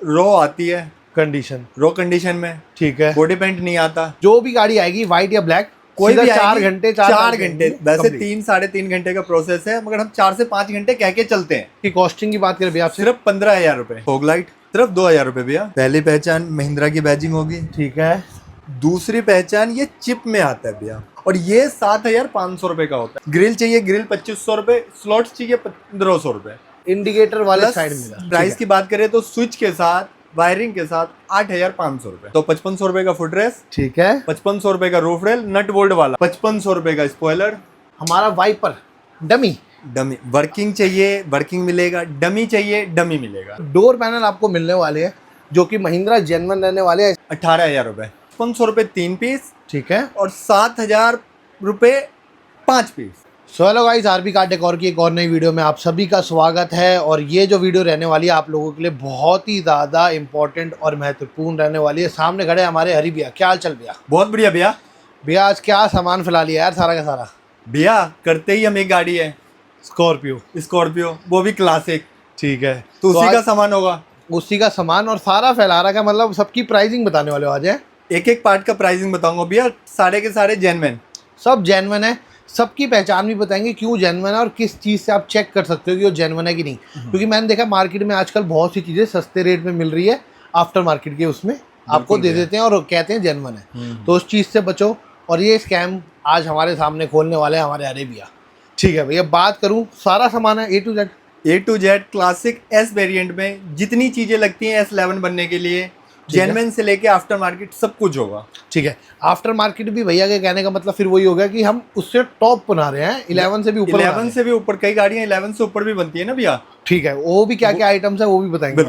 रो आती है कंडीशन, रो कंडीशन में, ठीक है। बॉडी पेंट नहीं आता। जो भी गाड़ी आएगी व्हाइट या ब्लैक, कोई भी 4 घंटे 4 घंटे, वैसे complete। 3-3.5 घंटे का प्रोसेस है, मगर हम 4 से 5 घंटे कह के चलते हैं। की कॉस्टिंग की बात करें भैया आपसे, सिर्फ 15,000 रुपए। फॉग लाइट सिर्फ 2,000 रुपए भैया। पहली पहचान महिंद्रा की बैजिंग होगी। ठीक है। दूसरी पहचान ये चिप में आता है भैया, और ये 7,500 रुपए का होता है। ग्रिल चाहिए ग्रिल 2,500 रुपए, स्लॉट्स चाहिए 1,500 रुपए। इंडिकेटर वाले प्लस साइड में प्राइस की बात करें तो स्विच के साथ, वायरिंग के साथ 8,500 रुपए। तो 5,500 रुपए का फुट रेस्ट, ठीक है। 5,500 रुपए का रूफ रेल नट बोल्ट वाला, 5,500 रुपए का स्पॉइलर। हमारा वाइपर डमी, डमी वर्किंग चाहिए वर्किंग मिलेगा, डमी चाहिए डमी मिलेगा। डोर पैनल आपको मिलने वाले हैं जो कि महिंद्रा जेन्युइन रहने वाले हैं। 18,000 रुपए, 500 रुपए 3 पीस, ठीक है। और 7,000 रुपए 5 पीस। So hello guys, RB car decor की एक और नई वीडियो में आप सभी का स्वागत है। और ये जो वीडियो रहने वाली है आप लोगों के लिए बहुत ही ज़्यादा इंपॉर्टेंट और महत्वपूर्ण रहने वाली है। सामने खड़े हमारे हरी भैया, क्या हाल चल भैया? बहुत बढ़िया भैया। भैया आज क्या सामान फैला लिया यार सारा का सारा? भैया करते ही हम एक गाड़ी है स्कॉर्पियो, स्कॉर्पियो, वो भी क्लासिक। ठीक है। तो उसी आज का सामान होगा, उसी का सामान और सारा फैला रहा है, मतलब सबकी प्राइसिंग बताने वाले हो आज है। एक एक पार्ट का प्राइसिंग बताऊंगा भैया, सारे के सारे जेन्युइन, सब जेन्युइन है, सबकी पहचान भी बताएंगे क्यों जेन्युइन है और किस चीज़ से आप चेक कर सकते हो कि वो जेन्युइन है कि नहीं। क्योंकि मैंने देखा मार्केट में आजकल बहुत सी चीज़ें सस्ते रेट में मिल रही है, आफ्टर मार्केट के उसमें आपको दे देते हैं और कहते हैं जेन्युइन है। तो उस चीज़ से बचो। और ये स्कैम आज हमारे सामने खोलने वाले हैं हमारे अरे भैया। ठीक है भैया, बात करूँ सारा सामान है A to Z classic S variant में जितनी चीजें लगती हैं S11 बनने के लिए, जेन्युइन से लेके आफ्टर मार्केट सब कुछ होगा। ठीक है। आफ्टर मार्केट भी भैया के कहने का मतलब फिर वही हो गया कि हम उससे टॉप बना रहे हैं, 11 से भी ऊपर। 11 से भी ऊपर, कई गाड़ियां 11 से ऊपर भी बनती है ना भैया। ठीक है, वो भी क्या क्या आइटम्स है वो भी बताएंगे।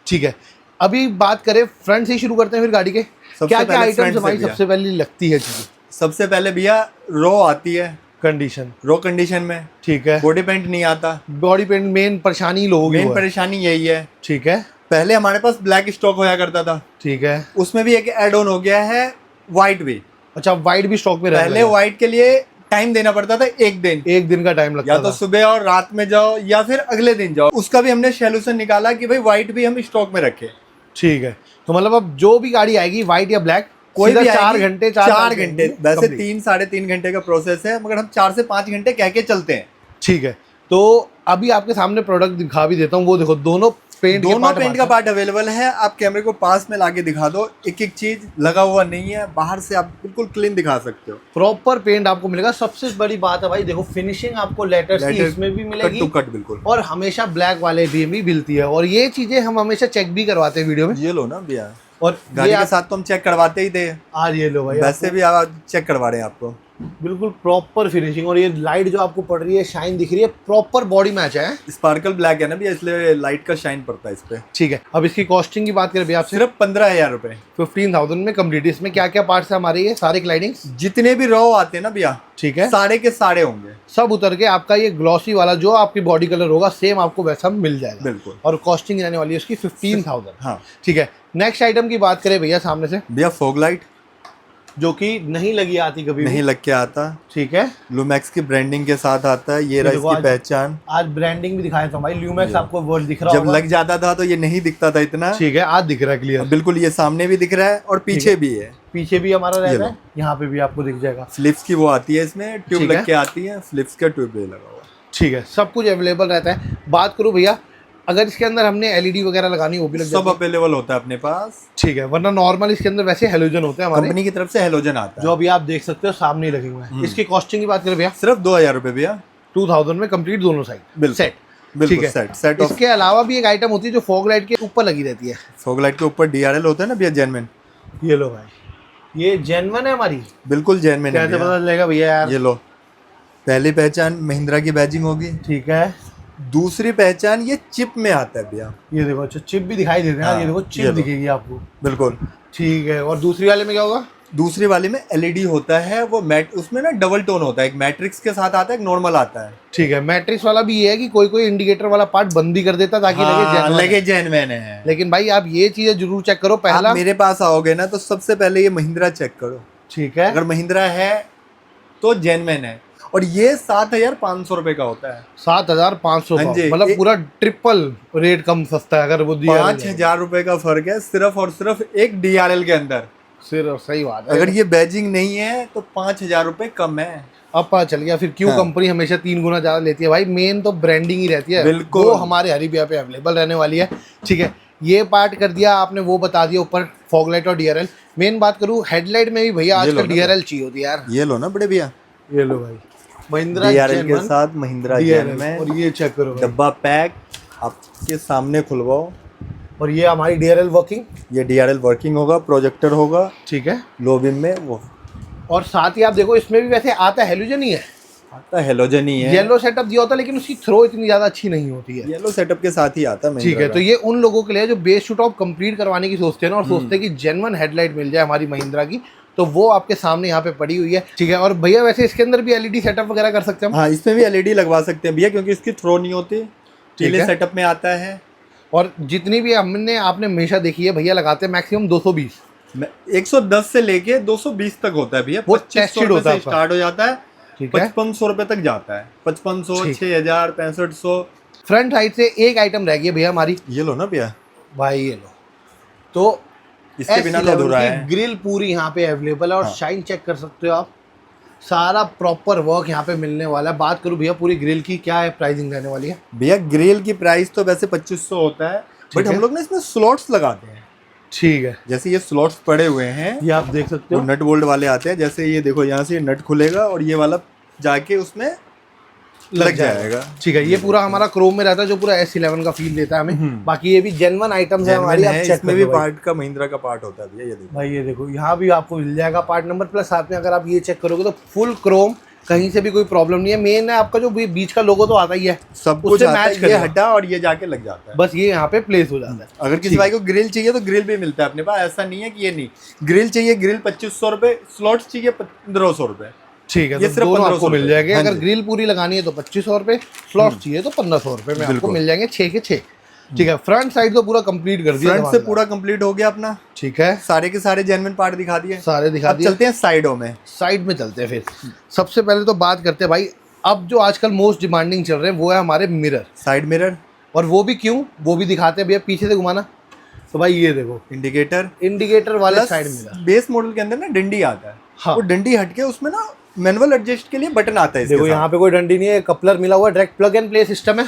ठीक है, अभी बात करें फ्रंट से ही शुरू करते हैं फिर गाड़ी के। क्या क्या आइटम्स हमारी सबसे पहले लगती है चीजें? सबसे पहले भैया रो आती है कंडीशन, रो कंडीशन में, ठीक है। बॉडी पेंट नहीं आता। बॉडी पेंट मेन परेशानी लोगों की मेन परेशानी यही है। ठीक है। पहले हमारे पास ब्लैक स्टॉक होया करता था, ठीक है। उसमें भी एक एड ऑन हो गया है व्हाइट भी। अच्छा, व्हाइट भी स्टॉक में पहले व्हाइट के लिए टाइम देना पड़ता था, एक दिन का टाइम लगता या तो सुबह और रात में जाओ या फिर अगले दिन जाओ। उसका भी हमने सोल्यूशन निकाला कि भाई व्हाइट भी हम स्टॉक में रखें। ठीक है। तो मतलब अब जो भी गाड़ी आएगी व्हाइट या ब्लैक, कोई भी 4 घंटे 4 घंटे, वैसे 3-3.5 घंटे का प्रोसेस है, मगर हम 4 से 5 घंटे कह के चलते हैं। ठीक है। तो अभी आपके सामने प्रोडक्ट दिखा भी देता हूँ, वो देखो दोनों पेंट का पार्ट अवेलेबल है। आप कैमरे को पास में लाके दिखा दो, एक एक चीज लगा हुआ नहीं है, बाहर से आप बिल्कुल क्लीन दिखा सकते हो। प्रॉपर पेंट आपको मिलेगा। सबसे बड़ी बात है भाई, देखो फिनिशिंग आपको लेटर्स की इसमें भी मिलेगी, कट टू कट बिल्कुल, और हमेशा ब्लैक वाले भी मिलती है। और ये चीजें हम हमेशा चेक भी करवाते हैं वीडियो में। ये लो ना भैया, और गाड़ी के साथ तो हम चेक करवाते ही थे, आज ये लो भाई, वैसे भी आप चेक करवा रहे हैं आपको। बिल्कुल प्रॉपर फिनिशिंग। और ये लाइट जो आपको पड़ रही है, शाइन दिख रही है, प्रॉपर बॉडी मैच है। स्पार्कल ब्लैक है ना भैया, इसलिए लाइट का शाइन पड़ता है इस पे। ठीक है। अब इसकी कॉस्टिंग की बात करें भैया आपसे, सिर्फ 15,000 रुपए, 15,000 में कंप्लीट। इसमें क्या क्या पार्ट्स है हमारे? ये सारे क्लाइडिंग्स, जितने भी रॉ आते हैं ना भैया, ठीक है, सारे के सारे होंगे, सब उतर के आपका ये ग्लॉसी वाला जो आपकी बॉडी कलर होगा सेम आपको वैसा मिल जाएगा बिल्कुल। और कॉस्टिंग रहने वाली है उसकी 15,000। हाँ ठीक है। नेक्स्ट आइटम की बात करें भैया सामने से, भैया फॉग लाइट, जो कि नहीं लगी आती कभी नहीं लग के आता। ठीक है। लुमैक्स की ब्रांडिंग के साथ आता है, ये रहा इसकी पहचान। आज ब्रांडिंग भी दिखाया था भाई, ल्यूमैक्स आपको वर्ड दिख रहा जब होगा। लग जाता था तो ये नहीं दिखता था इतना। ठीक है, आज दिख रहा है क्लियर, बिल्कुल। ये सामने भी दिख रहा है और पीछे भी है, पीछे भी हमारा रहता है, यहाँ पे भी आपको दिख जाएगा। फ्लिप्स की वो आती है, इसमें ट्यूब लग के आती है, फ्लिप्स का ट्यूब लगा हुआ। ठीक है, सब कुछ अवेलेबल रहता है। बात करूँ भैया, अगर इसके अंदर हमने एलईडी वगैरह लगानी वो भी लग सब अवेलेबल होता है अपने पास। ठीक है, वरना नॉर्मल इसके अंदर वैसे हेलोजन होते हैं हमारे, कंपनी की तरफ से हेलोजन आता है, जो अभी आप देख सकते हो सामने ही लगे हुए हैं। इसकी कॉस्टिंग की बात करें भैया, सिर्फ 2,000 रुपए भैया, 2000 में कंप्लीट दोनों साइड सेट। बिल्कुल सेट। इसके अलावा भी एक आइटम होती है जो फॉग लाइट के ऊपर लगी रहती है। फॉग लाइट के ऊपर DRL होता है ना भैया, जेन्युइन। ये लो भाई, ये जेन्युइन है हमारी, बिल्कुल जेन्युइन है। कैसे पता चलेगा भैया यार? ये लो, पहली पहचान महिंद्रा की बैजिंग होगी, ठीक है। दूसरी पहचान ये चिप में आता है भैया। ये देखो, अच्छा चिप भी दिखाई दे रहा है। ये देखो चिप दिखेगी आपको, बिल्कुल। ठीक है। और दूसरी वाले में क्या होगा? दूसरी वाली में LED होता है, वो मैट, उसमें ना डबल टोन होता है, एक मैट्रिक्स के साथ आता है, एक नॉर्मल आता है। ठीक है। मैट्रिक्स वाला भी ये है कि कोई कोई इंडिकेटर वाला पार्ट बंद भी कर देता ताकि लगे जेन्युइन है। लेकिन भाई आप ये चीजें जरूर चेक करो पहला। आप मेरे पास आओगे ना तो सबसे पहले ये महिंद्रा चेक करो। ठीक है। अगर महिंद्रा है तो जेन्युइन है, और ये 7,500 रुपए का होता है। 7,500 हाँ का, जी, मतलब पूरा ट्रिपल रेट कम सस्ता है अगर वो DRL 5,000 रुपए का फर्क है सिर्फ और सिर्फ एक DRL के अंदर। सिर्फ, सही बात है। अगर ये बैजिंग नहीं है तो 5,000 रुपए कम है। अब पता चल गया फिर क्यों हाँ। कंपनी हमेशा 3 गुना ज्यादा लेती है भाई। मेन तो ब्रांडिंग ही रहती है, बिल्कुल। वो हमारे हरी बिया पे अवेलेबल रहने वाली है। ठीक है, ये पार्ट कर दिया आपने, वो बता दिया ऊपर फॉग लाइट और DRL। मेन बात करूँ हेडलाइट में भी भैया ये लो आजकल ना DRL चाहिए होती है यार। ये लो ना बड़े भैया, ये लो भाई, महिंद्रा DRL के जेनवन साथ महिंद्रा DRL, जेन में और ये चेक करो भाई। डब्बा पैक आपके सामने खुलवाओ। और ये हमारी DRL वर्किंग। ये DRL वर्किंग होगा, प्रोजेक्टर होगा, ठीक है, लो बीम में वो और साथ ही आप देखो इसमें भी वैसे आता हेलोजन ही है, आता हेलोजन ही है। येलो सेटअप दिया होता है, लेकिन उसकी थ्रो इतनी ज्यादा अच्छी नहीं होती है। येलो सेटअप के साथ ही आता है ठीक महिंद्रा है, का। तो ये उन लोगों के लिए जो बेस टू टॉप कंप्लीट करवाने की सोचते हैं ना, और सोचते हैं कि जेन्युइन हेडलाइट मिल जाए हमारी महिंद्रा की, तो वो आपके सामने यहाँ पे पड़ी हुई है। ठीक है, और भैया वैसे इसके अंदर भी LED सेटअप वगैरह कर सकते हैं हम। हाँ, इसमें भी LED लगवा सकते हैं भैया, क्योंकि इसकी थ्रो नहीं होती, टीले है। सेटअप में आता है। और जितनी भी हमने आपने हमेशा देखी है भैया लगाते हैं मैक्सिमम 220। 110 से लेके 220 तक होता है भैया। वो 2500 tested होता रुपए है से स्टार्ट हो जाता है, ठीक है, 5500 रुपए तक जाता है। 5500, ठीक। 6000, 6500। फ्रंट साइड से एक आइटम रह गई है भैया हमारी, ये लो ना भैया, भाई ये लो, तो इसके बिना तो अधूरा है। ग्रिल पूरी यहाँ पे अवेलेबल है, और हाँ। शाइन चेक कर सकते हो आप, सारा प्रॉपर वर्क यहाँ पे मिलने वाला है। बात करूँ भैया पूरी ग्रिल की, क्या है प्राइसिंग रहने वाली है? भैया ग्रिल की प्राइस तो वैसे 2500 होता है, बट है। हम लोग ना इसमें स्लॉट्स लगाते हैं। ठीक है, जैसे ये स्लॉट्स पड़े हुए हैं, ये आप देख सकते वो हो। नट बोल्ट वाले आते हैं। जैसे ये देखो, यहाँ से ये नट खुलेगा और ये वाला जाके उसमें लग जाएगा। ठीक है, ये पूरा हमारा क्रोम में रहता है, जो पूरा S11 का फील देता है हमें। बाकी ये भी जेन्युइन आइटम्स है हमारी, आप चेक इसमें भी पार्ट का महिंद्रा का पार्ट होता है भैया। ये देखो भाई, ये देखो यहाँ भी आपको मिल जाएगा पार्ट नंबर, प्लस साथ में अगर आप ये चेक करोगे तो फुल क्रोम, कहीं से भी कोई प्रॉब्लम नहीं है। मेन है आपका जो बीच का लोगो तो आता ही है, सब कुछ उससे आता मैच है, ये करेगा। हटा और ये जाके लग जाता है। बस ये यहाँ पे प्लेस हो जाता है। अगर किसी भाई को ग्रिल चाहिए तो ग्रिल भी मिलता है अपने पास, ऐसा नहीं है कि ये नहीं। ग्रिल चाहिए, ग्रिल 2500 रुपए, स्लॉट्स चाहिए 1500 रुपए। ठीक है, ये तो सिर्फ दोनों 1500 आपको मिल रुपए। जाएंगे। हाँ अगर जी। ग्रिल पूरी लगानी है तो 2500 रुपए, स्लॉट चाहिए तो 1500 रुपए में आपको बिल्कुल। मिल जाएंगे 6 के 6। ठीक है, फ्रंट साइड तो पूरा कंप्लीट कर दिया, फ्रंट से पूरा कंप्लीट हो गया अपना। ठीक है, सारे के सारे जेन्युइन पार्ट दिखा दिए, सारे दिखा अब दिए। चलते हैं साइडों में। साइड में चलते हैं फिर। सबसे पहले तो बात करते हैं भाई, अब जो आजकल मोस्ट डिमांडिंग चल रहे हैं वो है हमारे मिरर। साइड मिरर, और वो भी क्यों, वो भी दिखाते हैं भैया। पीछे से घुमाना, तो भाई ये देखो इंडिकेटर, इंडिकेटर वाले plus side mirror. Base model के अंदर ना डंडी आता है। हाँ। वो डंडी हटके उसमें ना मैनुअल एडजस्ट के लिए बटन आता है। देखो यहाँ पे कोई डंडी नहीं है, कपलर मिला हुआ है, direct plug and play system है।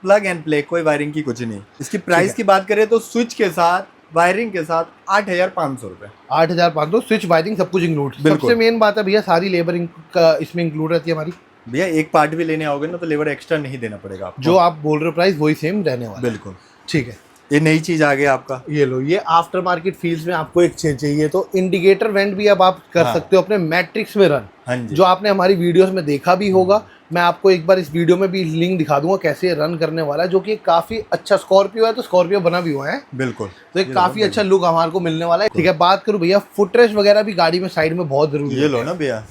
प्लग एंड प्ले, कोई वायरिंग की कुछ नहीं। इसकी प्राइस की बात करें तो स्विच के साथ, वायरिंग के साथ 8,500 रुपए। 8,500, स्विच वायरिंग सब कुछ इंक्लूड। बिल्कुल। सबसे मेन बात है भैया, सारी लेबर का इसमें इंक्लूड रहती है हमारी। भैया एक पार्ट भी लेने आओगे ना तो लेबर एक्स्ट्रा नहीं देना पड़ेगा आपको। जो आप बोल रहे हो प्राइस वही सेम रहने वाला है। बिल्कुल। ठीक है, ये नई चीज आ गया आपका। ये लो, ये आफ्टर मार्केट फील्ड्स में आपको एक चीज चाहिए तो इंडिकेटर वेंट भी अब आप कर हाँ। सकते हो अपने मैट्रिक्स में रन। हाँ जी। जो आपने हमारी वीडियोस में देखा भी होगा, मैं आपको एक बार इस वीडियो में भी लिंक दिखा दूंगा कैसे रन करने वाला है, जो कि काफी अच्छा स्कॉर्पियो है, तो स्कॉर्पियो बना भी हुआ है, बिल्कुल। तो एक काफी अच्छा लुक हमारे को मिलने वाला है। ठीक है, बात करूं भैया फुटरेस्ट वगैरह भी गाड़ी में साइड में बहुत जरूरी ये लो है। ना भैया,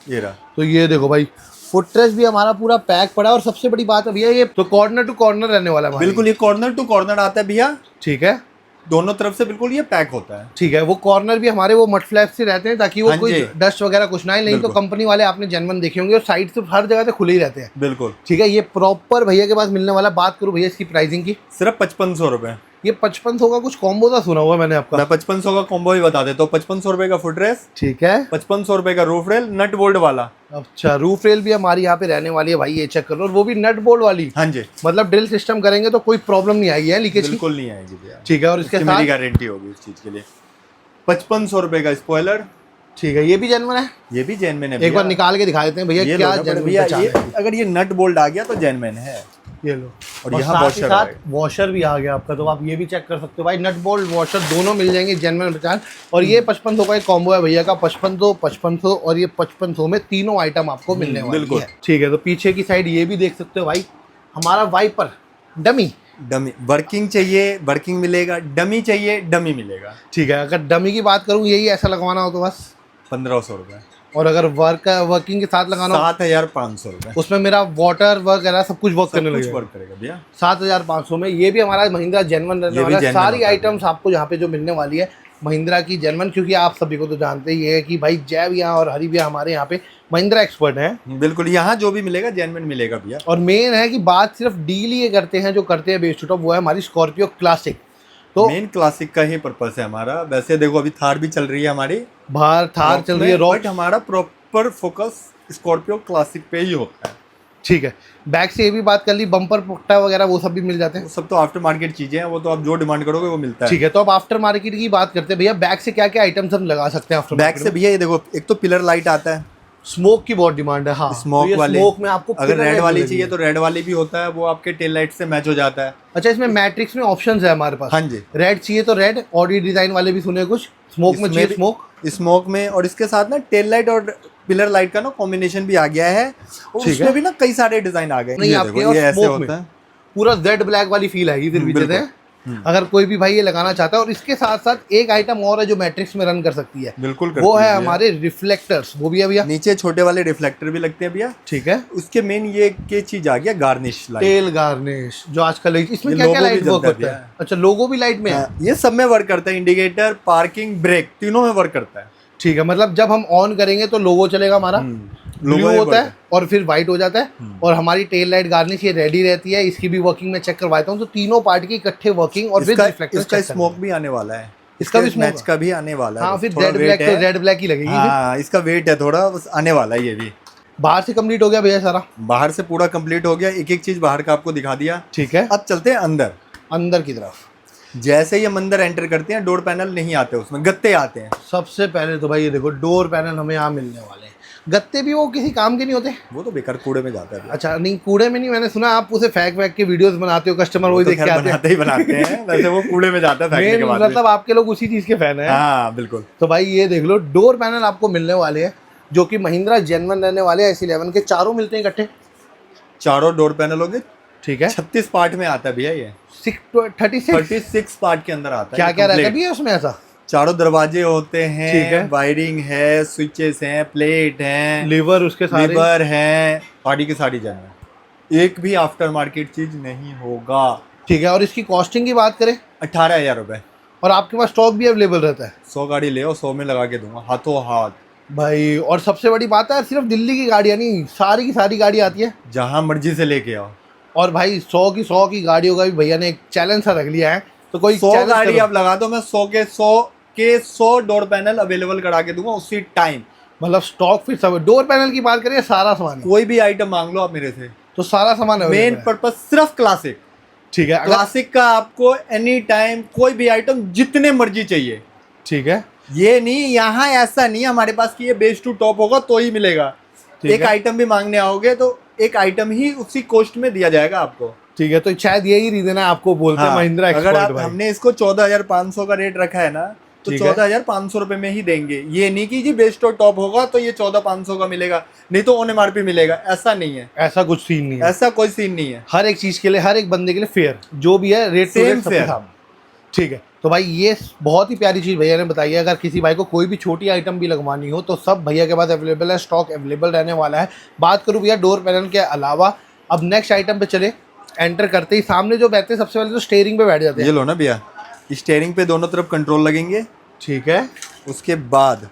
ये रहा। तो ये देखो भाई, फुटरेस्ट भी हमारा पूरा पैक पड़ा है। और सबसे बड़ी बात है भैया, ये तो कॉर्नर टू कॉर्नर रहने वाला है हमारी। बिल्कुल, ये कॉर्नर टू कॉर्नर आता है भैया, ठीक है, दोनों तरफ से बिल्कुल ये पैक होता है। ठीक है। वो कॉर्नर भी हमारे वो मड फ्लैप से रहते हैं, ताकि वो हाँ कोई जी। डस्ट वगैरह कुछ ना आए। नहीं तो बिल्कुल। कंपनी वाले आपने जेन्युइन देखे होंगे, और साइड से हर जगह से खुले ही रहते हैं। बिल्कुल। ठीक है, ये प्रॉपर भैया के पास मिलने वाला। बात करूं भैया इसकी प्राइसिंग की, सिर्फ 5500 रुपए। ये 5500 का कुछ कॉम्बो था, सुना हुआ मैंने आपका। मैं 5500 का कॉम्बो भी बता देता हूँ। 5500 रुपए का फुट रेस, ठीक है, 5500 रुपए का रूफ रेल नट बोल्ट वाला। अच्छा, रूफ रेल भी हमारी यहाँ पे रहने वाली है भाई, ये चेक करो। और वो भी नट बोल्ट वाली, हाँ जी। मतलब ड्रिल सिस्टम करेंगे तो कोई प्रॉब्लम नहीं आएगी है लीकेज की। बिल्कुल नहीं आएगी भैया। ठीक है, और इसके मेरी साथ गारंटी होगी इस चीज के लिए। 5500 रुपए का स्पॉइलर, ठीक है, ये भी जेन्युइन है। ये भी जेन्युइन है एक बार भैया। निकाल के दिखा देते हैं भैया ये क्या लो ना जेन्युइन भैया, पहचान ये है। अगर ये नट बोल्ट आ गया तो जेन्युइन है। ये लो, और और यहाँ साथ ही वॉशर साथ आएगा। वॉशर भी आ गया आपका, तो आप ये भी चेक कर सकते हो भाई। नट बोल्ट वॉशर दोनों मिल जाएंगे जेन्युइन पहचान। और ये 5500 का एक कॉम्बो है भैया का, 5500 और ये 5500 में तीनों आइटम आपको मिलने वाली बिल्कुल। है। ठीक है, तो पीछे की साइड ये भी देख सकते हो भाई, हमारा वाइपर डमी। डमी वर्किंग चाहिए, वर्किंग मिलेगा। डमी चाहिए, डमी मिलेगा। ठीक है, अगर डमी की बात करूँ यही ऐसा लगवाना हो तो बस 1500 रुपए। और अगर वर्किंग के साथ लगाना हो 7500 रुपए। उसमें मेरा वाटर वगैरह सब कुछ वर्क करने कुछ लगेगा। वर्क करेगा भैया। 7500 में ये भी हमारा महिंद्रा जेन्युइन रहने ये भी वाला है। genuine सारी होता है। आइटम्स आपको यहाँ पे जो मिलने वाली है महिंद्रा की जेन्युइन, क्योंकि आप सभी को तो जानते ही है कि भाई जय भैया और हरी भैया हमारे यहाँ पे महिंद्रा एक्सपर्ट है। बिल्कुल, यहाँ जो भी मिलेगा जेन्युइन मिलेगा भैया। और मेन है कि बात सिर्फ डील ये करते हैं जो करते हैं बेस टू टॉप, वो है हमारी स्कॉर्पियो क्लासिक। तो मेन क्लासिक का ही पर्पस है हमारा। वैसे देखो अभी थार भी चल रही है हमारी, बाहर थार चल रही है रॉक, बट हमारा प्रॉपर फोकस स्कॉर्पियो क्लासिक पे ही होता है। ठीक है। बैक से ये भी बात कर ली, बम्पर पुट्टा वगैरह वो सब भी मिल जाते हैं। वो सब तो आफ्टर मार्केट चीजें हैं, वो तो आप जो डिमांड करोगे वो मिलता है। ठीक है, तो अब आफ्टर मार्केट की बात करते हैं भैया। बैक से क्या क्या आइटम्स हम लगा सकते हैं आफ्टर बैक से भैया ये देखो, एक तो पिलर लाइट आता है, स्मोक की बहुत डिमांड है। हाँ, स्मोक तो वाली। स्मोक में आपको अगर pillar रेड light वाली मिलेगी। चाहिए तो रेड वाली भी होता है, वो आपके टेल लाइट से मैच हो जाता है। अच्छा, इसमें मैट्रिक्स में ऑप्शंस है हमारे पास। हाँ जी। रेड चाहिए तो रेड, ऑडी डिजाइन वाले भी सुने कुछ, स्मोक में चाहिए स्मोक। स्मोक में, और इसके साथ ना टेल लाइट और पिलर लाइट का ना कॉम्बिनेशन भी आ गया है, और ठीक उसमें है। भी ना कई सारे डिजाइन आ गए। नहीं, ये आपके देखो, और ये ऐसे smoke में होता है। पूरा जेड ब्लैक वाली फील आएगी फिर पीछे से। अगर कोई भी भाई ये लगाना चाहता है। और इसके साथ साथ एक आइटम और है जो मैट्रिक्स में रन कर सकती है, बिल्कुल वो है हमारे रिफ्लेक्टर्स। वो भी है भैया, नीचे छोटे वाले रिफ्लेक्टर भी लगते हैं भैया। ठीक है। उसके मेन ये चीज आ गया, गार्निश लाइट। टेल गार्निश जो आजकल इसमें ये क्या क्या logo भी लाइट वर्क जलता है होता है? भैया। अच्छा, लोगो भी लाइट में है। ये सब में वर्क करता है, इंडिकेटर, पार्किंग, ब्रेक, तीनों में वर्क करता है। ठीक है, मतलब जब हम ऑन करेंगे तो लोगो चलेगा हमारा, ब्लू लोगो होता है और फिर वाइट हो जाता है। और हमारी टेल लाइट गार्निश ये रेडी रहती है। इसकी भी वर्किंग में चेक करवाता हूँ, तो तीनों पार्ट की इकट्ठे वर्किंग और फिर रिफ्लेक्टर। इसका स्मोक भी आने वाला है, इसका भी मैच smoke का भी आने वाला है। हाँ, फिर थोड़ा रेड weight ब्लैक तो है। रेड ब्लैक ही लगेगी। हाँ, इसका वेट है थोड़ा, बस आने वाला है ये भी। बाहर से कंप्लीट हो गया भैया सारा, बाहर से पूरा कंप्लीट हो गया, एक एक चीज बाहर का आपको दिखा दिया। ठीक है। अब चलते हैं अंदर। अंदर की तरफ जैसे ही हम अंदर एंटर करते हैं, डोर पैनल नहीं आते, उसमें गत्ते आते हैं। सबसे पहले तो भाई ये देखो, डोर पैनल हमें यहाँ मिलने वाले हैं। गत्ते भी वो किसी काम के नहीं होते। वो तो बेकार कूड़े में जाता है। अच्छा, नहीं कूड़े में नहीं, मैंने सुना आप उसे फेंक वैक के वीडियोस बनाते हो, कस्टमर वही तो देख के खैर आते हैं। बनाते ही बनाते हैं, वैसे वो कूड़े में जाता है फेंकने के बाद। मतलब आपके लोग उसी चीज के फैन हैं। हाँ बिल्कुल। तो भाई ये देख लो, डोर पैनल आपको मिलने वाले हैं जो कि महिंद्रा जेन्युइन रहने वाले हैं। S11 के चारों मिलते हैं इकट्ठे, चारों डोर पैनल होंगे। ठीक है। 36 पार्ट में आता है भैया ये। 36 पार्ट के अंदर आता है। क्या क्या रहता है complete। भैया उसमें ऐसा? चारों दरवाजे होते ठीक है। हैं, वायरिंग है, स्विचेस हैं, प्लेट हैं, लीवर उसके सारे, लीवर हैं, साड़ी की साड़ी जाना। एक भी आफ्टर मार्केट चीज नहीं होगा। ठीक है। और इसकी कॉस्टिंग की बात करें, 18,000 रुपए। और आपके पास स्टॉक भी अवेलेबल रहता है। 100 गाड़ी ले आओ, 100 में लगा के दूंगा हाथों हाथ भाई और सबसे बड़ी बात है, सिर्फ दिल्ली की गाड़ियाँ नहीं, सारी की सारी गाड़ी आती है। जहां मर्जी से लेके आओ। और भाई 100 की गाड़ियों का भी भैया ने एक चैलेंज सा रख लिया है, तो कोई 100 challenge गाड़ी करो। आप लगा दो, मैं 100 डोर पैनल अवेलेबल करा के दूंगा उसी टाइम। मतलब स्टॉक फिर सब, डोर पैनल की बात करें सारा सामान है। कोई भी आइटम मांग लो आप मेरे से, तो सारा सामान मेन available है। पर्पस सिर्फ क्लासिक। ठीक है। अगर क्लासिक का आपको एनी टाइम कोई भी आइटम जितने मर्जी चाहिए। ठीक है। ये नहीं, यहाँ ऐसा नहीं है हमारे पास कि ये बेस टू टॉप होगा तो ही मिलेगा। ठीक एक है। आइटम भी मांगने आओगे तो एक आइटम ही उसी कॉस्ट में दिया जाएगा आपको। ठीक है, तो शायद यही रीजन है आपको बोलते हैं हाँ, महिंद्रा अगर एक्सपर्ट आप भाई। हमने इसको 14,500 का रेट रखा है ना, तो ठीक है। 14,500 रुपए में ही देंगे। ये नहीं कि जी बेस्ट और टॉप होगा तो ये 14,500 का मिलेगा, नहीं तो ऑन MRP मिलेगा, ऐसा नहीं है। ऐसा कुछ सीन नहीं है। ऐसा कोई सीन नहीं है। हर एक चीज के लिए, हर एक बंदे के लिए फेयर जो भी है, रेट टू Same रेट सबके fair। सामने। ठीक है, तो भाई ये बहुत ही प्यारी चीज भैया ने बताई है। अगर किसी भाई को कोई भी छोटी आइटम भी लगवानी हो तो सब भैया के पास अवेलेबल है, स्टॉक अवेलेबल रहने वाला है। बात करूँ भैया डोर पैनल के अलावा, अब नेक्स्ट आइटम पे चले। एंटर करते ही सामने जो बैठते हैं, सबसे पहले तो स्टेयरिंग पे बैठ जाते ये हैं। लो ना भैया, स्टीयरिंग पे दोनों तरफ कंट्रोल लगेंगे। ठीक है। उसके बाद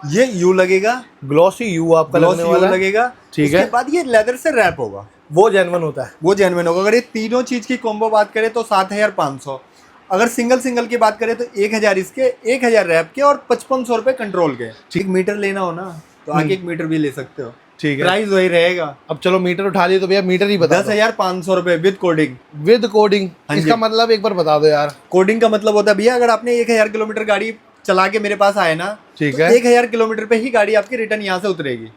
ये यू लगेगा, ग्लॉसी यू आपका ग्लॉस लगने यू वाला है। लगेगा। ठीक उसके है। बाद ये लेदर से रैप होगा, वो जेन्युइन होता है। वो जेन्युइन होगा। अगर ये तीनों चीज की कॉम्बो बात करें तो 7,500। अगर सिंगल की बात करें तो 1,000 इसके, 1,000 रैप के और 5,500 रुपए कंट्रोल के। ठीक, मीटर लेना हो ना तो आगे एक मीटर भी ले सकते हो। ठीक है। प्राइस वही रहेगा। अब चलो मीटर उठा लिए तो भैया मीटर ही बता दो। 10,500 रुपए विद कोडिंग। विद कोडिंग, हाँ जी। इसका मतलब एक बार बता दो यार। कोडिंग का मतलब होता है भैया, अगर आपने 1,000 किलोमीटर गाड़ी चला के मेरे पास आए ना, ठीक तो है। 1,000 किलोमीटर पे ही गाड़ी आपकी रिटर्न यहाँ से उतरेगी।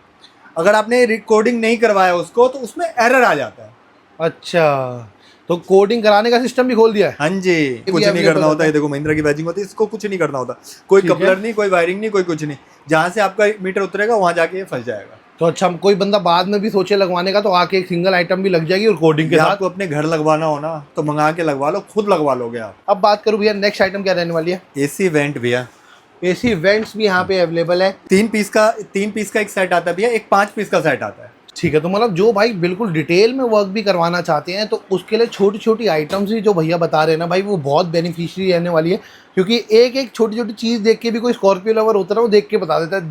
अगर आपने रिकॉर्डिंग नहीं करवाया उसको तो उसमें एरर आ जाता है। अच्छा, तो कोडिंग कराने का सिस्टम भी खोल दिया है। हाँ जी, कुछ नहीं available करना होता होता है। है। देखो महिंद्रा की बैजिंग होती है, इसको कुछ नहीं करना होता। कोई ठीक है। कपलर नहीं, कोई वायरिंग नहीं, कोई कुछ नहीं। जहाँ से आपका मीटर उतरेगा वहां जाके ये फंस जाएगा। तो अच्छा, कोई बंदा बाद में भी सोचे लगवाने का तो आके एक सिंगल आइटम भी लग जाएगी और कोडिंग के या साथ। आपको अपने घर लगवाना हो ना तो मंगा के लगवा लो, खुद लगवा लोगे आप। अब बात करूँ भैया नेक्स्ट आइटम क्या रहने वाली है। AC वेंट भैया, एसी वेंट्स भी यहाँ पे अवेलेबल है। 3 पीस का एक सेट आता है भैया, एक 5 पीस का सेट आता है। ठीक है, तो मतलब जो भाई बिल्कुल डिटेल में वर्क भी करवाना चाहते हैं तो उसके लिए छोटी छोटी आइटम्स ही जो भैया बता रहे हैं ना भाई, वो बहुत बेनिफिशियरी रहने वाली है। क्योंकि एक एक छोटी छोटी चीज़ देख के भी कोई स्कॉर्पियो लवर होता है ना, वो देख के बता देता है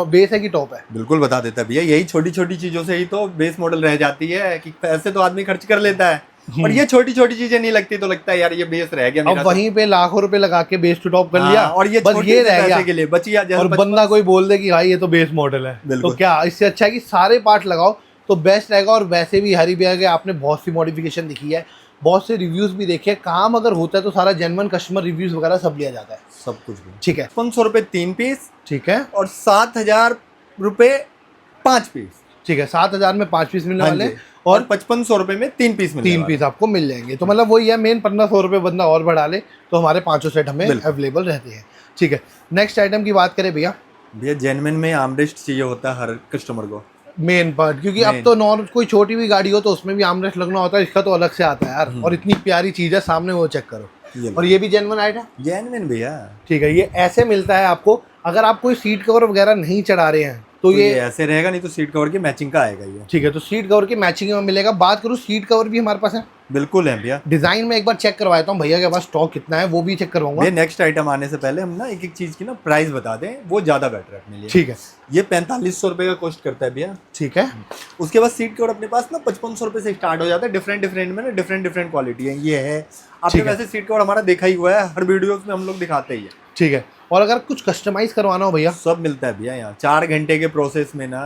बेस है कि टॉप है। बिल्कुल बता देता है भैया, यही छोटी छोटी चीजों से ही तो बेस मॉडल रह जाती है कि पैसे तो आदमी खर्च कर लेता है और ये छोटी छोटी चीजें नहीं लगती तो लगता है यार ये बेस रह गया मेरा अब वहीं पे लाखों रुपए लगा के बेस टू टॉप कर लिया, और ये बस छोटे ये से रह पैसे गया के लिए बचिया और बंदा कोई बोल दे कि भाई ये तो बेस मॉडल है, बिल्कुल। तो क्या इससे अच्छा है कि सारे पार्ट लगाओ तो बेस्ट रहेगा। और वैसे भी हरी भैया के आपने बहुत सी मॉडिफिकेशन दिखी है, बहुत से रिव्यूज भी देखे, काम अगर होता है तो सारा जेन्युइन कस्टमर रिव्यूज वगैरह सब लिया जाता है, सब कुछ भी। ठीक है। 500 रुपए 3 पीस, ठीक है, और 7,000 रुपए 5 पीस, ठीक है। 7,000 में 5 पीस मिलने हाँ वाले जी। और 5500 रुपए में 3 पीस मिलने 3 वाले। पीस आपको मिल जाएंगे। तो मतलब वही है, मेन 1500 रुपये बंदा और बढ़ा ले तो हमारे 500 सेट हमें बिल्कुल। अवेलेबल रहते हैं, ठीक है। नेक्स्ट आइटम की बात करें भैया, भैया जेन्युइन में आर्मरेस्ट चाहिए होता है हर कस्टमर को, मेन पार्ट, क्योंकि अब Main। तो नॉर्मल कोई छोटी भी गाड़ी हो तो उसमें भी आर्मरेस्ट लगना होता है, इसका तो अलग से आता है यार। और इतनी प्यारी चीज़ है, सामने वो चेक करो। और ये भी जेन्युइन आइटम, जेन्युइन भैया। ठीक है। ये ऐसे मिलता है आपको, अगर आप कोई सीट कवर वगैरह नहीं चढ़ा रहे हैं तो ये ऐसे रहेगा, नहीं तो सीट कवर की मैचिंग का आएगा ये। ठीक है। तो सीट कवर की मैचिंग में मिलेगा। बात करूँ, सीट कवर भी हमारे पास है, बिल्कुल है भैया। डिजाइन में एक बार चेक करवाता हूँ भैया के पास स्टॉक कितना है, वो भी चेक करवाऊंगा। भैया नेक्स्ट आइटम आने से पहले हम ना एक एक चीज की ना प्राइस बता दें, वो ज्यादा बेटर है अपने लिए। ठीक है, ये 4500 रुपए का कॉस्ट करता है भैया। ठीक है। उसके बाद सीट कवर अपने पास ना 5500 रुपए से स्टार्ट हो जाता है। डिफरेंट डिफरेंट में ना डिफरेंट क्वालिटी है, ये है। आपने ठीक है। वैसे सीट कवर हमारा देखा ही हुआ है, हर वीडियोस में हम लोग दिखाते ही है। ठीक है। और अगर कुछ कस्टमाइज करवाना हो भैया, सब मिलता है भैया यहाँ। 4 घंटे के प्रोसेस में ना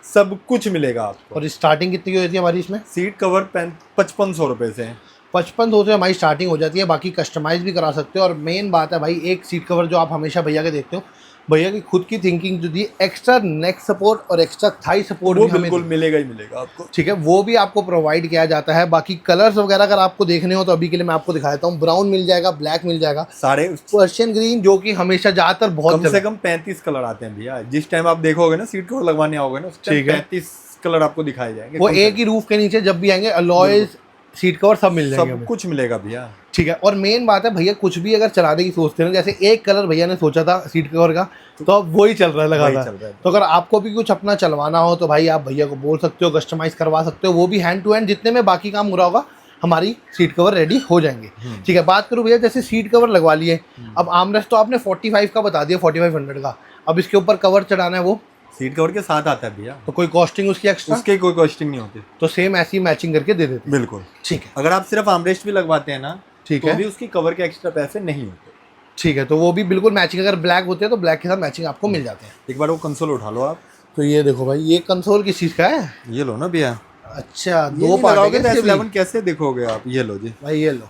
सब कुछ मिलेगा आपको। और स्टार्टिंग कितनी की होती है हमारी इसमें? सीट कवर 5500 रुपए से 5500 से हमारी स्टार्टिंग हो जाती है, बाकी कस्टमाइज भी करा सकते हो। और मेन बात है भाई, एक सीट कवर जो आप हमेशा भैया के देखते हो, भैया की खुद की थिंकिंग जो थी, एक्स्ट्रा नेक सपोर्ट और एक्स्ट्रा थाई सपोर्ट वो भी हमें बिल्कुल मिलेगा ही मिलेगा आपको, ठीक है, वो भी आपको प्रोवाइड किया जाता है। बाकी कलर्स वगैरह अगर आपको देखने हो तो अभी के लिए मैं आपको दिखा देता हूँ। ब्राउन मिल जाएगा, ब्लैक मिल जाएगा, सारे पर्शियन ग्रीन जो कि हमेशा ज़्यादातर बहुत कम से कम 35 कलर आते हैं भैया। जिस टाइम आप देखोगे ना सीट कवर लगवाने आओगे ना, उस टाइम ठीक है। 35 कलर आपको दिखाए जाएंगे। वो एक ही रूफ के नीचे जब भी आएंगे, अलॉयज सीट कवर सब मिल जाएंगे सब हमें। कुछ मिलेगा भैया, ठीक है। और मेन बात है भैया, कुछ भी अगर चलाने की सोचते हैं, जैसे एक कलर भैया ने सोचा था सीट कवर का, तो अब वही चल रहा है, लगा वही था। चल रहा है। तो अगर आपको भी कुछ अपना चलवाना हो तो भाई आप भैया को बोल सकते हो, कस्टमाइज करवा सकते हो, वो भी हैंड टू हैंड। जितने में बाकी काम हो रहा होगा हमारी सीट कवर रेडी हो जाएंगे, ठीक है। बात करूँ भैया, जैसे सीट कवर लगवा लिए, अब आर्मरेस्ट तो आपने 45 का बता दिया, 4500 का। अब इसके ऊपर कवर चढ़ाना है, वो सीट कवर के साथ आता है भैया, तो कोई कॉस्टिंग उसकी एक्स्ट्रा? उसके कोई कॉस्टिंग नहीं होती, तो सेम ऐसी मैचिंग करके दे देते हैं, बिल्कुल। ठीक है। अगर आप सिर्फ आर्मरेस्ट भी लगवाते हैं ना, ठीक तो है, भी उसकी कवर के एक्स्ट्रा पैसे नहीं होते, ठीक है। तो वो भी बिल्कुल मैचिंग, अगर ब्लैक होते हैं तो ब्लैक के साथ मैचिंग आपको मिल जाते हैं। एक बार वो कंसोल उठा लो आप। तो ये देखो भाई, ये कंसोल किस चीज़ का है? ये लो ना भैया, अच्छा, ये दो नहीं पार्ट लगाओगे है तो इसके भी। S11 कैसे देखोगे आप? ये लो जी भाई ये लो,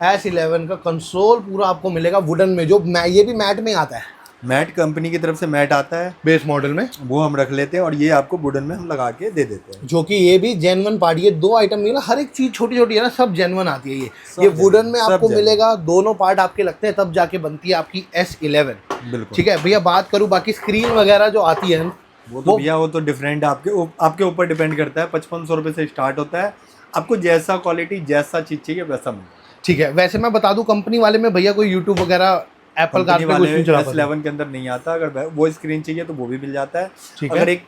S11 का कंसोल पूरा आपको मिलेगा वुडन में, जो ये भी मैट में आता है, मैट कंपनी की तरफ से मैट आता है, बेस मॉडल में, वो हम रख लेते हैं और ये आपको वुडन में हम लगा के दे देते हैं। जो कि ये भी जेन्युइन पार्ट। ये 2 आइटम मिला, हर एक चीज छोटी छोटी है ना, सब जेन्युइन आती है। ये वुडन में सब आपको genuine। मिलेगा, दोनों पार्ट आपके लगते हैं, तब जाके बनती है आपकी S11, बिल्कुल। ठीक है भैया। बात करूँ बाकी स्क्रीन वगैरह जो आती है, वो तो भैया वो तो डिफरेंट आपके ऊपर डिपेंड करता है। 5500 रुपये से स्टार्ट होता है, आपको जैसा क्वालिटी जैसा चीज चाहिए वैसा मिलेगा, ठीक है। वैसे मैं बता दूं, कंपनी वाले में भैया कोई यूट्यूब वगैरह एप्पल कार पे कुछ नहीं चला पाता। S11 के अंदर नहीं आता। अगर वो स्क्रीन चाहिए तो वो भी मिल जाता है। ठीक है। अगर एक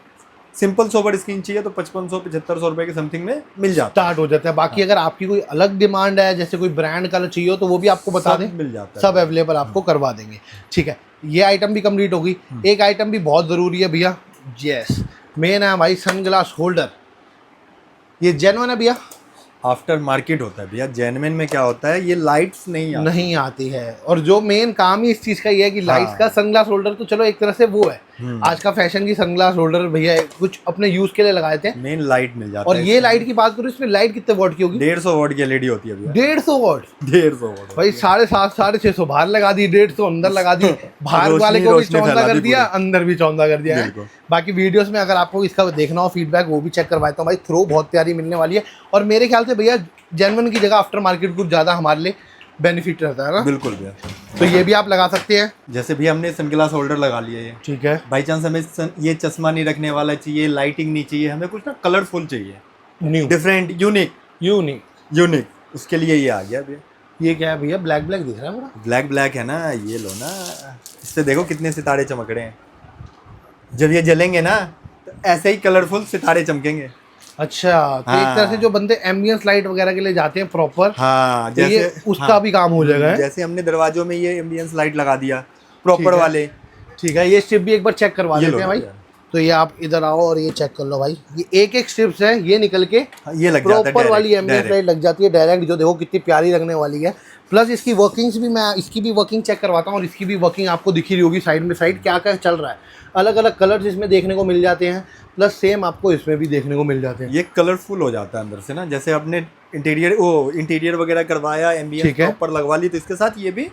सिंपल सोबर स्क्रीन चाहिए तो 5500-7500 रुपए के समथिंग में मिल जाता स्टार्ट हो जाता है। बाकी अगर आपकी कोई अलग डिमांड है, जैसे कोई ब्रांड कलर चाहिए हो, तो वो भी आपको है, बता सब दें, मिल जाता है, सब अवेलेबल आपको करवा देंगे, ठीक है। ये आइटम भी कंप्लीट होगी। एक आइटम भी बहुत ज़रूरी है भैया, यस, मेन है भाई सनग्लास होल्डर। ये जेन्युइन है भैया? आफ्टर मार्केट होता है भैया। जेन्युइन में क्या होता है, ये लाइट्स नहीं आती है। और जो मेन काम ही इस चीज़ का ये है कि लाइट्स का सनग्लास होल्डर, तो चलो एक तरह से वो है आज का फैशन की सनग्लास होल्डर भैया, कुछ अपने यूज के लिए लगाए थे। मेन लाइट मिल जाता और है। ये लाइट की बात करूँ, इसमें लाइट कितने वॉट की होगी? 150 वॉट की एलईडी होती है भैया। 150 वॉट? 150 वॉट भाई 750 650 बाहर लगा दी, 150 अंदर लगा दी, बाहर वाले को भी रोशनी चौंधा फैला कर दी दिया, अंदर भी चौंधा कर दिया है। बिल्कुल। बाकी वीडियोस में अगर आपको इसका देखना हो फीडबैक, वो भी चेक करवाता हूँ भाई। थ्रो बहुत प्यारी मिलने वाली है, और मेरे ख्याल से भैया जेन्युइन की जगह आफ्टर मार्केट कुछ ज़्यादा हमारे लिए बेनिफिट रहता है ना। बिल्कुल भैया। तो ये भी आप लगा सकते हैं। जैसे भी हमने सनग्लास होल्डर लगा लिया है, ठीक है, बाई चांस हमें ये चश्मा नहीं रखने वाला चाहिए, लाइटिंग नहीं चाहिए, हमें कुछ ना कलरफुल चाहिए, न्यू डिफरेंट, यूनिक, उसके लिए ये आ गया भैया। ये क्या है भैया? ब्लैक ब्लैक दिख रहा है बड़ा। ब्लैक है ना, ये लो ना, इससे देखो कितने सितारे चमक रहे हैं। जब ये जलेंगे ना तो ऐसे ही कलरफुल सितारे चमकेंगे। अच्छा, तो एक तरह से जो बंदे एम्बियंस लाइट वगैरह के लिए जाते हैं प्रॉपर, हाँ, तो ये जैसे उसका भी काम हो जाएगा है? जैसे हमने दरवाजों में ये एम्बियंस लाइट लगा दिया प्रॉपर ठीक है। वाले। ठीक है, ये स्ट्रिप भी एक बार चेक करवा ये देते लो हैं ना भाई। भैया। तो ये आप इधर आओ और ये चेक कर लो भाई, ये एक एक स्ट्रिप्स है, ये निकल के हाँ, ये लग जाता है प्रॉपर वाली डायरेक्ट एम्बियंस लाइट लग जाती है डायरेक्ट, जो देखो कितनी प्यारी लगने वाली है। प्लस इसकी वर्किंग्स भी, मैं इसकी भी वर्किंग चेक करवाता हूँ और इसकी भी वर्किंग आपको दिखी रही होगी साइड में साइड क्या क्या चल रहा है। अलग अलग कलर्स इसमें देखने को मिल जाते हैं, प्लस सेम आपको इसमें भी देखने को मिल जाते हैं। ये कलरफुल हो जाता है अंदर से ना, जैसे आपने इंटीरियर वगैरह करवाया, एम्बियंस ठीक है। प्रॉपर लगवा ली, तो इसके साथ ये भी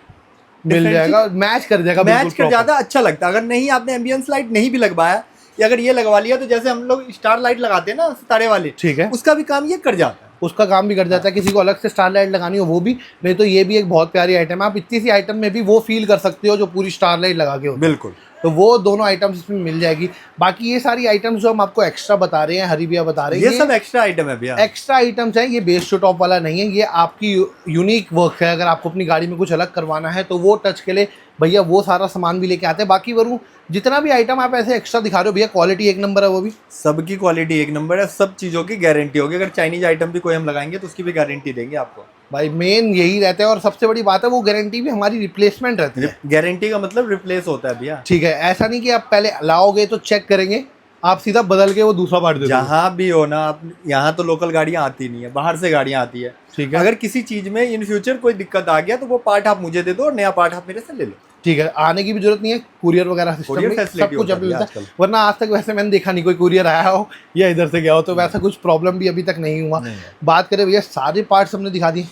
मिल different जाएगा, मैच कर जाएगा, मैच बिल्कुल कर proper। ज्यादा अच्छा लगता है। अगर नहीं आपने एम्बियंस लाइट नहीं भी लगवाया, या अगर ये लगवा लिया, तो जैसे हम लोग स्टार लाइट लगाते हैं ना सितारे वाली, ठीक है, उसका भी काम ये कर जाता है। उसका काम भी कर जाता है। किसी को अलग से स्टार लाइट लगानी हो वो भी, नहीं तो ये भी एक बहुत प्यारी आइटम है। आप इतनी सी आइटम में भी वो फील कर सकते हो जो पूरी स्टार लाइट लगा के होती है। बिल्कुल। तो वो दोनों आइटम्स इसमें मिल जाएगी। बाकी ये सारी आइटम्स जो हम आपको एक्स्ट्रा बता रहे हैं, हरी भैया बता रहे हैं, ये सब एक्स्ट्रा आइटम है भैया। एक्स्ट्रा आइटम्स हैं, ये बेस टू टॉप वाला नहीं है, ये आपकी यूनिक वर्क है। अगर आपको अपनी गाड़ी में कुछ अलग करवाना है तो वो टच के लिए भैया वो सारा सामान भी लेके आते हैं। बाकी वरुण, जितना भी आइटम आप ऐसे एक्स्ट्रा दिखा रहे हो भैया, क्वालिटी एक नंबर है वो भी। सबकी क्वालिटी एक नंबर है, सब चीज़ों की गारंटी होगी। अगर चाइनीज आइटम भी कोई हम लगाएंगे तो उसकी भी गारंटी देंगे आपको भाई मेन यही रहता है, और सबसे बड़ी बात है वो गारंटी भी हमारी रिप्लेसमेंट रहती है। गारंटी का मतलब रिप्लेस होता है भैया। ठीक है, ऐसा नहीं कि आप पहले लाओगे तो चेक करेंगे, आप सीधा बदल के वो दूसरा पार्ट दे दोगे। जहाँ भी हो ना आप, यहाँ तो लोकल गाड़ियाँ आती नहीं है, बाहर से गाड़ियाँ आती है। ठीक है, अगर किसी चीज़ में इन फ्यूचर कोई दिक्कत आ गया तो वो पार्ट आप मुझे दे दो और नया पार्ट आप मेरे से ले लो। ठीक है, आने की भी जरूरत नहीं है, कुरियर वगैरह सिस्टम Courier में सब facility कुछ होता है अवेलेबल है। आजकल। वरना आज तक वैसे मैंने देखा नहीं कोई कुरियर आया हो या इधर से गया हो, तो वैसा कुछ प्रॉब्लम भी अभी तक नहीं हुआ। नहीं है। बात करें भैया, सारे पार्ट्स हमने दिखा दिए।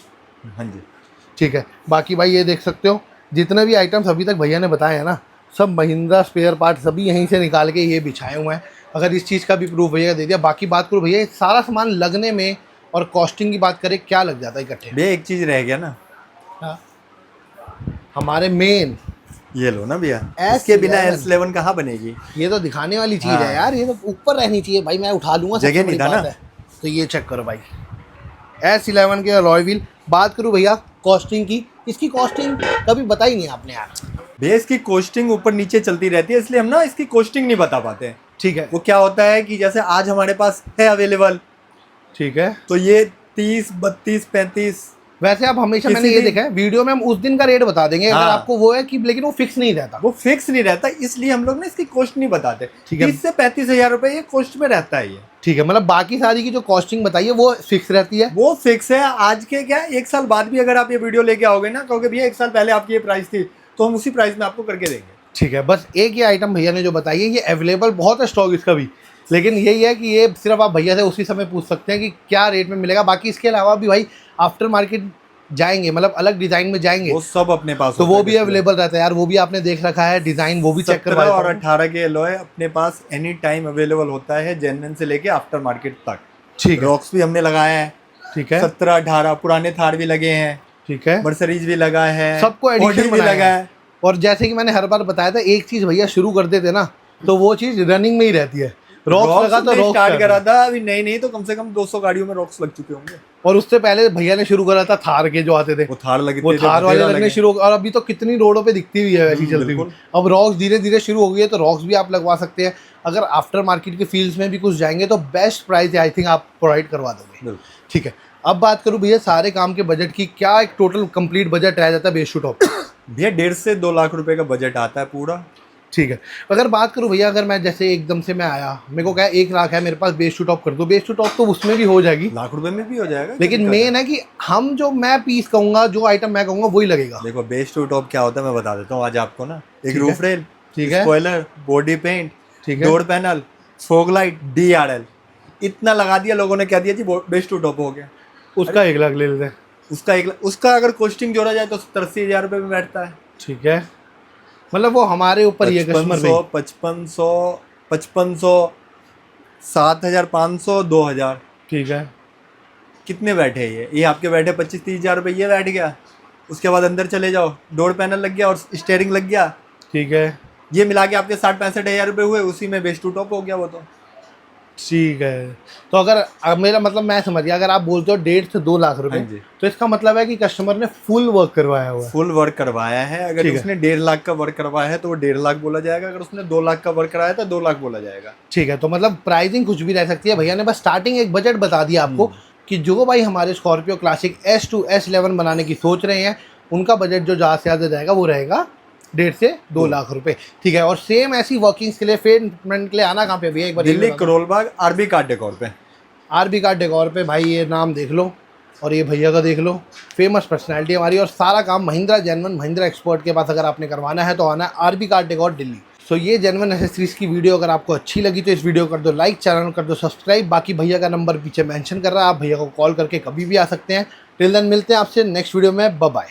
हाँ जी। ठीक है, बाकी भाई ये देख सकते हो जितने भी आइटम्स अभी तक भैया ने बताए हैं ना, सब महिंद्रा स्पेयर पार्ट सभी यहीं से निकाल के ये बिछाए हुए हैं। अगर इस चीज़ का भी प्रूफ भैया दे दिया। बाकी बात करूँ भैया, सारा सामान लगने में और कॉस्टिंग की बात करें, क्या लग जाता है इकट्ठे? भैया एक चीज़ रह गया ना, हाँ, हमारे मेन ये लो ना भैया, S11 इसके बिना S11 कहाँ बनेगी? ये तो दिखाने वाली चीज़ हाँ। है यार, ये तो ऊपर रहनी चाहिए भाई, मैं उठा लूंगा, सबसे जगह बड़ी नहीं था बात ना। है। तो ये चेक करो भाई, S11 के अलॉय व्हील। बात करूँ भैया कॉस्टिंग की, इसकी कॉस्टिंग कभी बताई नहीं आपने यार। भैया इसकी कोस्टिंग ऊपर नीचे चलती रहती है, इसलिए हम ना इसकी कोस्टिंग नहीं बता पाते हैं। ठीक है, वो क्या होता है कि जैसे आज हमारे पास है अवेलेबल, ठीक है। तो ये 30, 32, 35। वैसे आप हमेशा, किसी मैंने ये भी- देखा है वीडियो में, हम उस दिन का रेट बता देंगे अगर हाँ। आपको वो है कि, लेकिन वो फिक्स नहीं रहता। वो फिक्स नहीं रहता, इसलिए हम लोग ना इसकी कॉस्ट नहीं बताते। ठीक है। 30 से 35 हजार रुपए ये कॉस्ट में रहता है ये। ठीक है, मतलब बाकी सारी की जो कॉस्टिंग बताइए वो फिक्स रहती है। वो फिक्स है। आज के क्या, एक साल बाद भी अगर आप ये वीडियो लेके आओगे ना, कहोगे भैया एक साल पहले आपकी ये प्राइस थी, तो हम उसी प्राइस में आपको करके देंगे। ठीक है, बस एक ही आइटम भैया ने जो बताई है, ये अवेलेबल बहुत है स्टॉक इसका भी, लेकिन यही है कि ये सिर्फ आप भैया से उसी समय पूछ सकते हैं कि क्या रेट में मिलेगा। बाकी इसके अलावा भी भाई आफ्टर मार्केट जाएंगे, मतलब अलग डिजाइन में जाएंगे, वो सब अपने पास तो होता वो है भी display। अवेलेबल रहता है यार। वो भी आपने देख रखा है डिजाइन, वो भी चेक 17 करवा और 18 के एलॉय अपने पास एनी टाइम अवेलेबल होता है, जेन्युइन से लेके आफ्टर मार्केट तक। ठीक है, रॉक्स भी हमने लगाया है। ठीक है, 17, 18 पुराने थार भी लगे हैं, ठीक है, मर्सरीज भी लगा है, सबको Audi एडिशन भी लगा है। और जैसे कि मैंने हर बार बताया था, एक चीज भैया शुरू कर देते ना तो वो चीज रनिंग में ही रहती है। रॉक्स लगा तो रॉक्स स्टार्ट करा था, अभी नहीं तो कम से कम 200 गाड़ियों में रॉक्स लग चुके होंगे। और उससे पहले भैया ने शुरू करा था थार के जो आते थे, वो थार लगे वो थे, थार जो वाले बथेरा लगने लगे। शुरू, और अभी तो कितनी रोडों पे दिखती हुई है वैसी चलती हुई। बिल्कुल। अब रॉक्स धीरे धीरे शुरू हो गई है, तो रॉक्स भी आप लगवा सकते हैं। अगर आफ्टर मार्केट के फील्ड्स में भी कुछ जाएंगे तो बेस्ट प्राइस आई थिंक आप प्रोवाइड करवा दोगे। बिल्कुल। ठीक है, अब बात करूँ भैया सारे काम के बजट की, क्या एक टोटल कंप्लीट बजट रह जाता है बेस टू टॉप? भैया 1.5 से 2 लाख रुपए का बजट आता है पूरा। ठीक है, अगर बात करूँ भैया, अगर मैं जैसे एकदम से मैं आया, मेरे को क्या 1 लाख है मेरे पास, बेस टू टॉप कर दो, बेस टू टॉप तो उसमें भी हो जाएगी, लाख रुपए में भी हो जाएगा। लेकिन मेन है कि हम जो मैं पीस कहूंगा, जो आइटम मैं कहूंगा वही लगेगा। देखो बेस टू टॉप क्या होता है मैं बता देता हूँ आज आपको ना। एक ठीक रूफ है। रेल, ठीक है, स्पॉइलर, बॉडी पेंट, ठीक है, door panel, fog light, DRL, इतना लगा दिया लोगों ने, क्या दिया जी बेस टू टॉप हो गया। उसका 1 लाख ले लेते हैं। उसका अगर कॉस्टिंग जोड़ा जाए तो 70-80 हजार रुपए में बैठता है। ठीक है, मतलब वो हमारे ऊपर ही है, कस्टमर पे। 5500, 7500, 2000, ठीक है, कितने बैठे ये आपके बैठे 25-30 हजार रुपये ये बैठ गया। उसके बाद अंदर चले जाओ, डोर पैनल लग गया और स्टेयरिंग लग गया, ठीक है, ये मिला के आपके 60-65 हजार रुपये हुए, उसी में बेस टू टॉप हो गया वो तो। ठीक है। तो अगर अब मेरा मतलब मैं समझ गया, अगर आप बोलते हो 1.5 से 2 लाख रुपए, हाँ जी। तो इसका मतलब है कि कस्टमर ने फुल वर्क करवाया हुआ है। फुल वर्क करवाया है। अगर ठीक है। उसने 1.5 लाख का वर्क करवाया है तो वो 1.5 लाख बोला जाएगा, अगर उसने 2 लाख का वर्क कराया तो 2 लाख बोला जाएगा। ठीक है, तो मतलब प्राइसिंग कुछ भी रह सकती है। भैया ने बस स्टार्टिंग एक बजट बता दिया आपको कि जो भाई हमारे Scorpio classic S to S11 बनाने की सोच रहे हैं, उनका बजट जो ज़्यादा से ज़्यादा जाएगा वो रहेगा 1.5 से 2 लाख रुपए। ठीक है, और सेम ऐसी वर्किंग्स के लिए पेमेंट के लिए आना कहाँ पे भैया, एक बार Delhi Karol Bagh RB car decor पे। आरबी कार डेकोर पे। भाई ये नाम देख लो और ये भैया का देख लो, फेमस पर्सनैलिटी हमारी, और सारा काम महिंद्रा जेन्युइन महिंद्रा एक्सपर्ट के पास अगर आपने करवाना है तो आना है आरबी कार डेकोर दिल्ली। सो ये जेन्युइन एसेसरीज की वीडियो अगर आपको अच्छी लगी तो इस वीडियो कर दो लाइक, चैनल कर दो सब्सक्राइब। बाकी भैया का नंबर पीछे मेंशन कर रहा है, आप भैया को कॉल करके कभी भी आ सकते हैं। टिल देन मिलते हैं आपसे नेक्स्ट वीडियो में, बाय बाय।